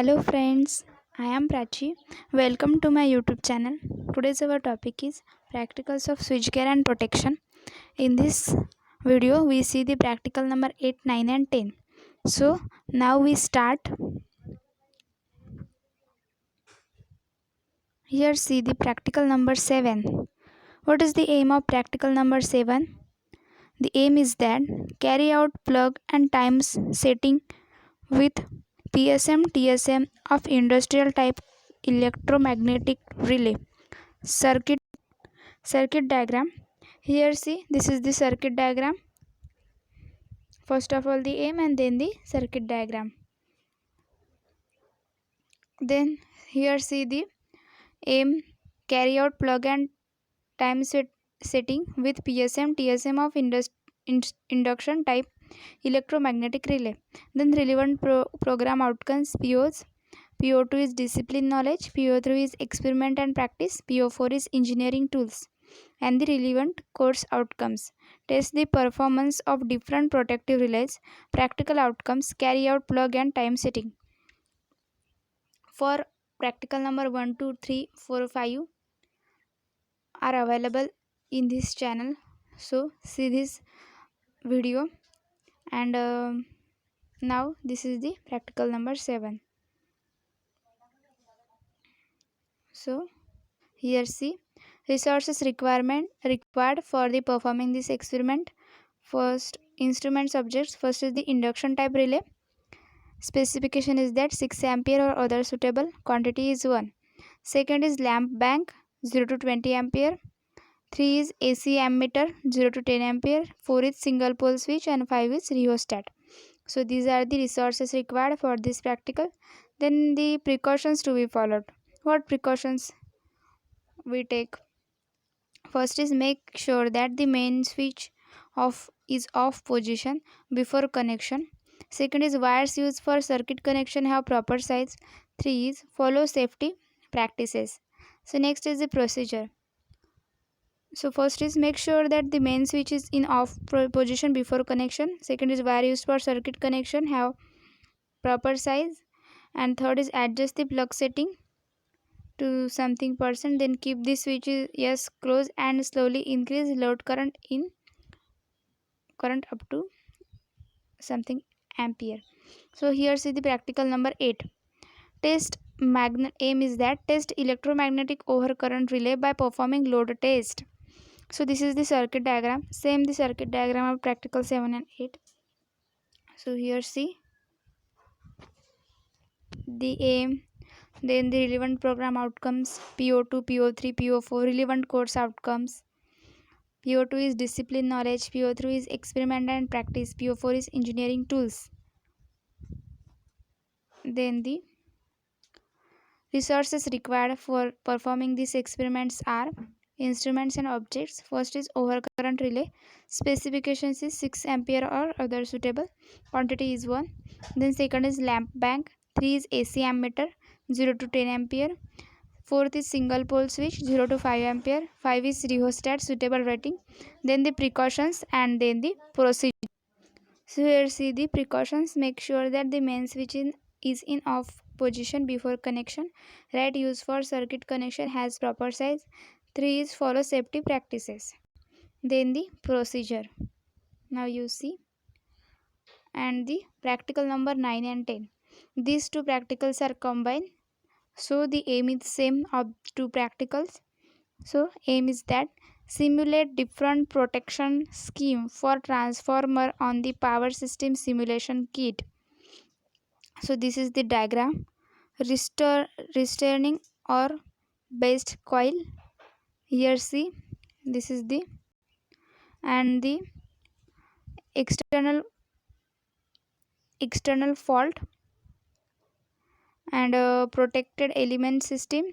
Hello friends, I am Prachi. Welcome to my YouTube channel. Today's our topic is practicals of switchgear and protection. In this video we see the practical number 8, 9 and 10. So now we start. Here see the practical number 7. What is the aim of practical number 7? The aim is that carry out plug and times setting with PSM TSM of industrial type electromagnetic relay circuit diagram. Here see, this is the circuit diagram. First of all the aim and then the circuit diagram. Then here see the aim, carry out plug and time setting with PSM TSM of induction type electromagnetic relay. Then relevant program outcomes: POs. PO2 is discipline knowledge, PO3 is experiment and practice, PO4 is engineering tools. And the relevant course outcomes: test the performance of different protective relays. Practical outcomes: carry out plug and time setting. For practical number 1, 2, 3, 4, 5 are available in this channel. So see this video. And now this is the practical number 7. So here see, resources required for the performing this experiment. First, instrument subjects. First is the induction type relay. Specification is that 6 ampere or other suitable. Quantity is 1. Second is lamp bank 0 to 20 ampere. 3 is AC ammeter 0 to 10 ampere. 4 is single pole switch and 5 is rheostat. So these are the resources required for this practical. Then the precautions to be followed. What precautions we take? First is make sure that the main switch is off position before connection. Second is wires used for circuit connection have proper size. 3 is follow safety practices. So next is the procedure. So first is make sure that the main switch is in off position before connection. Second is wire used for circuit connection have proper size. And third is adjust the plug setting to something percent, then keep the switch yes close and slowly increase load current up to something ampere. So here see the practical number 8. Aim is that test electromagnetic overcurrent relay by performing load test. So this is the circuit diagram, same the circuit diagram of practical 7 and 8. So here see the aim, then the relevant program outcomes: PO2, PO3, PO4 relevant course outcomes. PO2 is discipline knowledge, PO3 is experiment and practice, PO4 is engineering tools. Then the resources required for performing these experiments are instruments and objects. First is overcurrent relay. Specifications is 6 ampere or other suitable. Quantity is 1. Then second is lamp bank. 3 is AC ammeter 0 to 10 ampere. Fourth is single pole switch 0 to 5 ampere. 5 is rheostat suitable rating. Then the precautions and then the procedure. So here see the precautions. Make sure that the main switch is in off position before connection. Right use for circuit connection has proper size. 3 is follow safety practices. Then the procedure. Now you see. And the practical number 9 and 10. These two practicals are combined. So the aim is same of two practicals. So aim is that simulate different protection scheme for transformer on the power system simulation kit. So this is the diagram. Returning or based coil. Here see, this is the and the external fault and protected element system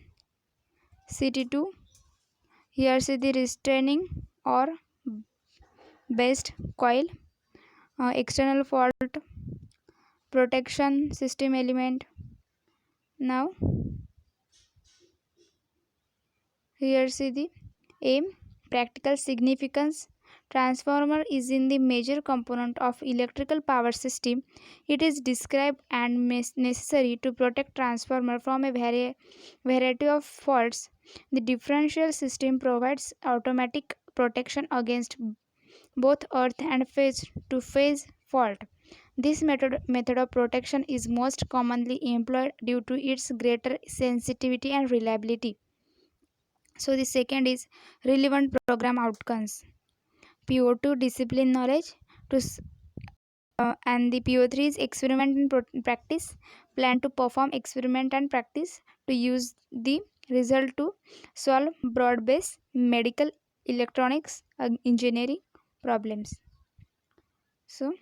CT2. Here see the restraining or based coil, external fault, protection system element. Now here see the aim, practical significance Transformer is in the major component of electrical power system. It is described and necessary to protect transformer from a variety of faults. The differential system provides automatic protection against both earth and phase to phase fault. This method of protection is most commonly employed due to its greater sensitivity and reliability. So the second is relevant program outcomes. PO2 discipline knowledge to and the PO3 is experiment and practice. Plan to perform experiment and practice to use the result to solve broad-based medical, electronics, engineering problems. So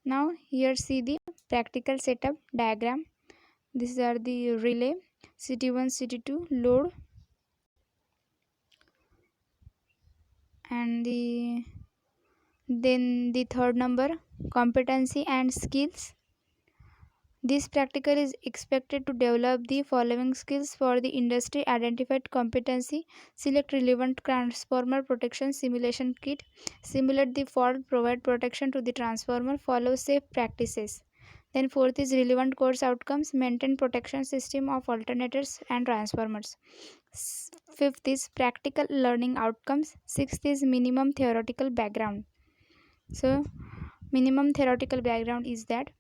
now here see the practical setup diagram. These are the relay, CT1, CT2, load, and then the third number, competency and skills. This practical is expected to develop the following skills for the industry: identified competency, select relevant transformer protection simulation kit, simulate the fault, provide protection to the transformer, follow safe practices. Then fourth is relevant course outcomes, maintain protection system of alternators and transformers. Fifth is practical learning outcomes. Sixth is minimum theoretical background. So minimum theoretical background is that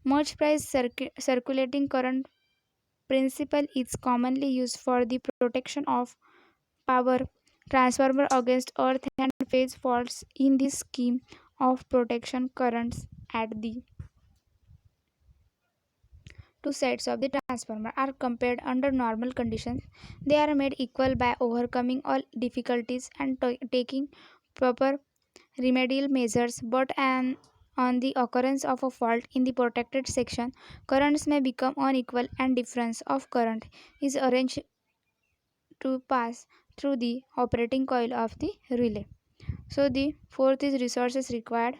merge price circulating current principle is commonly used for the protection of power transformer against earth and phase faults. In this scheme of protection, currents at the two sides of the transformer are compared under normal conditions. They are made equal by overcoming all difficulties and taking proper remedial measures, but on the occurrence of a fault in the protected section, currents may become unequal and difference of current is arranged to pass through the operating coil of the relay. So the fourth is resources required.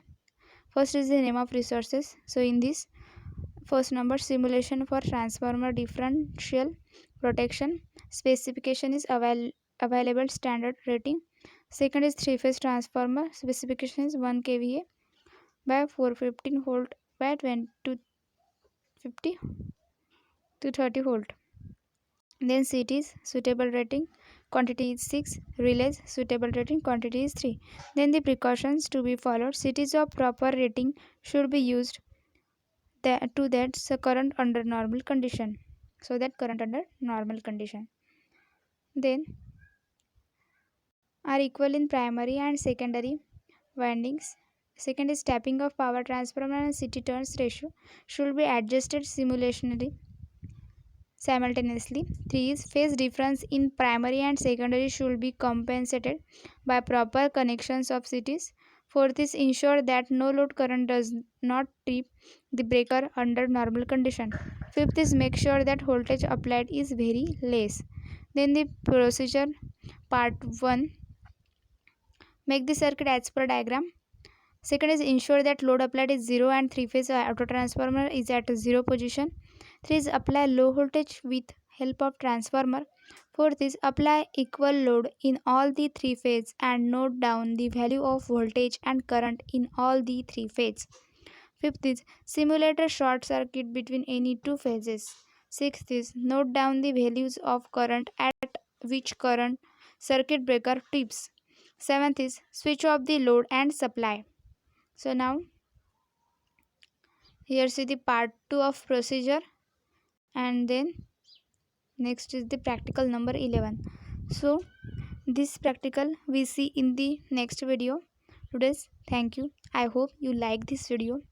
First is the name of resources. So in this first number, simulation for transformer differential protection specification is available standard rating. Second is three-phase transformer specification is 1 kVA by 415 volt by 250 to 30 volt. Then CTs suitable rating quantity is 6, relays suitable rating quantity is 3. Then the precautions to be followed: CTs of proper rating should be used to that current under normal condition. So that current under normal condition. Then are equal in primary and secondary windings. Second is tapping of power transformer and CT turns ratio should be adjusted simultaneously. 3 is phase difference in primary and secondary should be compensated by proper connections of CTs. 4th is ensure that no load current does not trip the breaker under normal condition. 5th is make sure that voltage applied is very less. Then the procedure part 1, make the circuit as per diagram. Second is ensure that load applied is 0 and 3-phase auto transformer is at 0 position. 3 is apply low voltage with help of transformer. 4th is apply equal load in all the 3 phases and note down the value of voltage and current in all the 3 phases. 5th is simulate a short circuit between any 2 phases. 6th is note down the values of current at which current circuit breaker trips. 7th is switch off the load and supply. So now here see the part 2 of procedure, and then next is the practical number 11. So this practical we see in the next video. Today's thank you. I hope you like this video.